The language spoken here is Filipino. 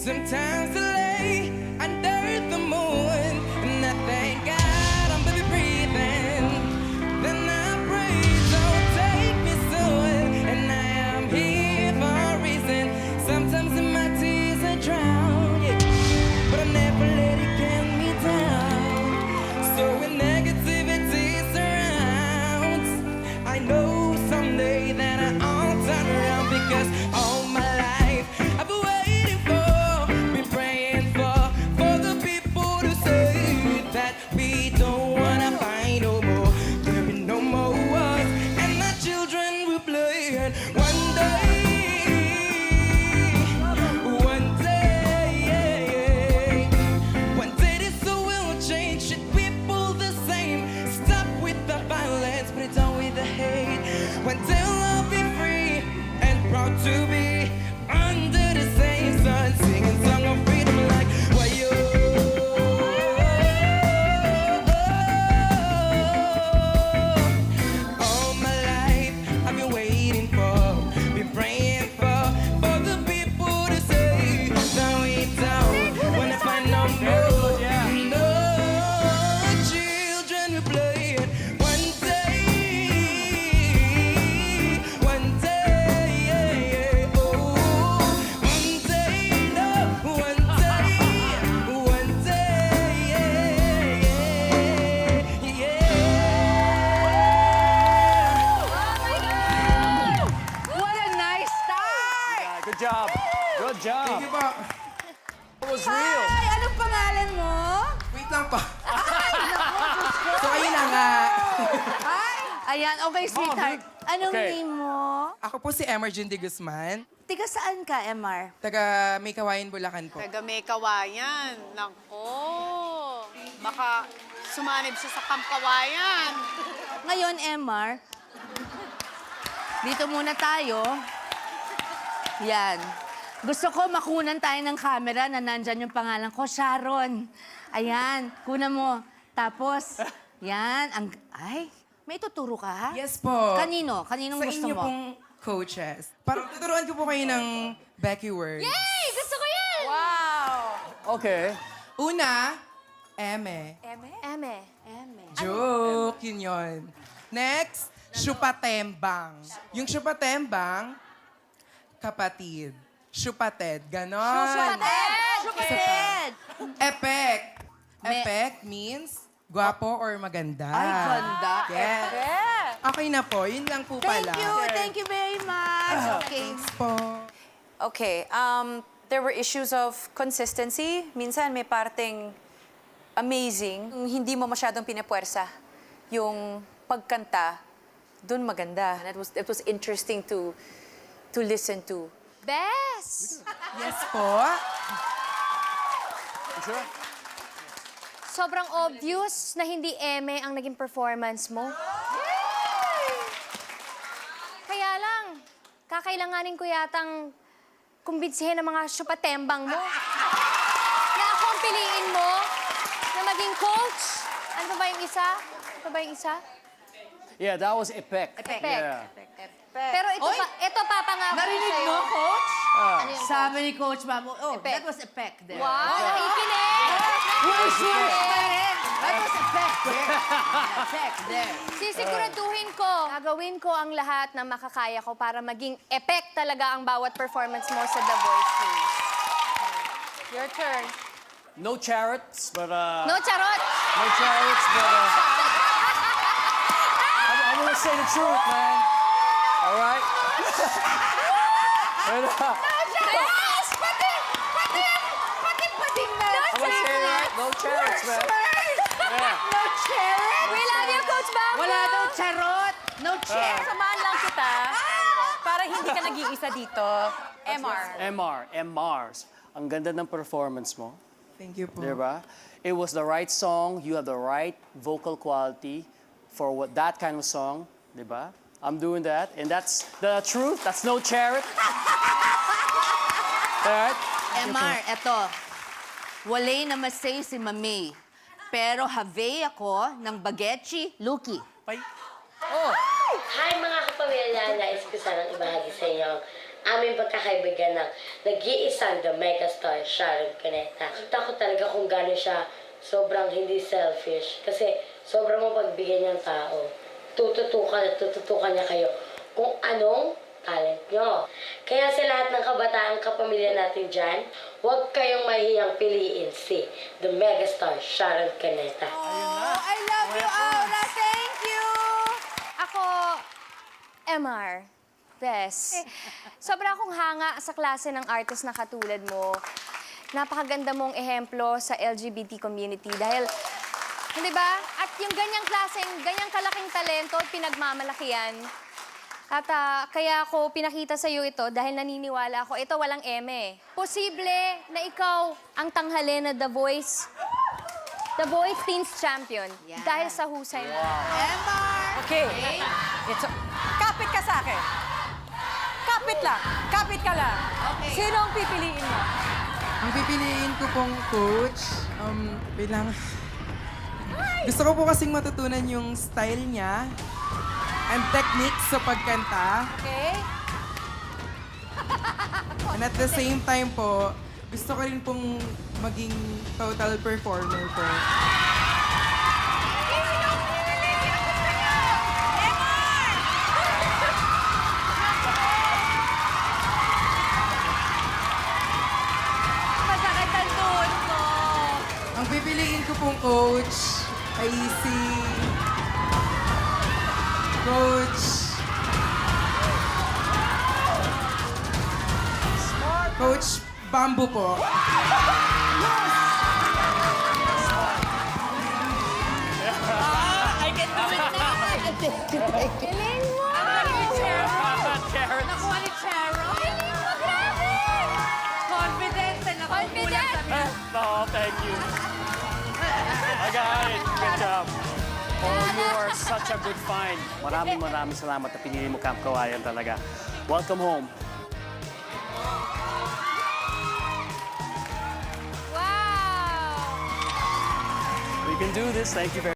Sometimes I lay under the moon and I thank God I'm baby breathing. Then I pray, don't take me soon. And I am here for a reason. Sometimes in my tears I drown, yeah, but I never let it get me down. So when negativity surrounds, I know someday that I'll turn around because all my life I've been waiting for, been praying for the people to say that we don't wanna fight no more. There'll be no more wars, and my children will play. And one day this all will change. Should people the same? Stop with the violence, put it down with the hate. One day we'll be free and proud to be under the same sun, singing song of freedom like wayo. All my life I've been waiting for, been praying for the people to say that we don't wanna find no more. No children will play it. One day, oh, one day, no, one day, yeah. What a nice start! Good job. Good job. Thank you po. It was real. Hi! Anong pangalan mo? Wait lang po. So ayun na nga. Hi! Ayan, okay, sweetheart. Anong Okay. name mo? Ako po si Emergine de Guzman, Tiga saan ka, MR? taga May Kawayan, Bulacan po. Taga may kawayan. Nako. Baka sumanib siya sa Camp Kawayan. Ngayon, MR, dito muna tayo. Yan. Gusto ko makunan tayo ng camera na nandyan yung pangalan ko, Sharon. Ayan, kunan mo. Tapos, yan. Ay, may tuturo ka, ha? Yes po. Kanino? Kaninong Sa gusto inyo mo? pong coaches. Parang tuturuan ko po kayo ng Becky words. Hey, gusto ko yan! Wow. Okay. Una, eme. Eme. Eme. Joke, yun. Next, syupatembang. Yung syupatembang, kapatid. Syupated, ganon. Shupatid! Epek. Me- Epek means gwapo or maganda. Ay, ganda. Yes. Okay na po, yun lang po pala. Thank you very much. Okay. Thanks po. Okay, there were issues of consistency. Minsan may parteng amazing. Hindi mo masyadong pinapuwersa yung pagkanta, dun maganda. And it was interesting to listen to. Bes! Yes po. Sure? Sobrang obvious na hindi eme ang naging performance mo. Kaya lang, kakailanganin ko yatang kumbinsihin ang mga syupatembang mo. Na ako ang piliin mo na maging coach. Ano pa ba yung isa? Ano pa ba yung isa? Yeah, that was epic. Epek. Yeah. Pero ito papangako ko Narinig sa'yo. mo, Coach? Ano yung Sabi ni Coach Mamo, oh, Epek. that was Epek there. Wow, nakikinig! Worse pa rin. That was Epek there. Epek there. Sisiguraduhin ko, gagawin ko ang lahat na makakaya ko para maging epek talaga ang bawat performance mo sa The Voice Series. Your turn. No chariots, but No charot! no chariots, but I'm gonna say the truth, man. All right. But, Yes! Pati na! I'm gonna say it right. No chariots, man. Yeah. No chair. We love you, Coach Bamboo! Wala daw charot. No chair. Samahan lang kita para hindi ka nag-iisa dito. MR. MRs. Ang ganda ng performance mo. Thank you po. Diba? It was the right song. You have the right vocal quality for that kind of song. Diba? I'm doing that. And that's the truth. That's no charity. Alright? MR, eto. Walay na masay si Mami. Pero have ako ng Bagechi Luki. Ay, Oh! Hi mga kapamilya, nais ko sanang ibahagi sa inyo aming pagkakaibigan ng nag-iisang The Megastar, Sharon Cuneta. Kita ko talaga kung gano'n siya sobrang hindi selfish. Kasi sobrang mapagbigay niyang tao. Tututukan niya kayo kung anong talent nyo. Kaya sa lahat ng kabataan kapamilya natin dyan, huwag kayong mahiyang piliin si The Megastar, Sharon Cuneta. Oh, I love you, Aura. Thank you. Ako, MR. Best. Sobra akong hanga sa klase ng artist na katulad mo. Napakaganda mong ehemplo sa LGBT community dahil, di ba? At yung ganyang klaseng, ganyang kalaking talento, pinagmamalaki yan. At kaya ako pinakita sa iyo ito dahil naniniwala ako, ito walang eme. Posible na ikaw ang tanghalin na The Voice Teens Champion Yan. dahil sa husay mo. Emma! Okay. Kapit ka sa akin. Kapit lang. Kapit ka lang. Okay. Sino ang pipiliin mo? Ang pipiliin ko pong coach, bilang... Gusto ko po kasing matutunan yung style niya and techniques sa pagkanta. Okay? And at the same time po, gusto ko rin pong maging total performer po. Masakit ang tuhod ko. Ang pipiliin ko pong coach ay si Coach Bamboo po. I can do it now. Galing mo! Nakuha ni Cheryl. Confident na nakuha Confident. sa No, thank you. I got it. Good job. Oh, you are such a good find. Maraming salamat na pinili mo Camp Kawayan talaga. Welcome home. Wow! We can do this. Thank you very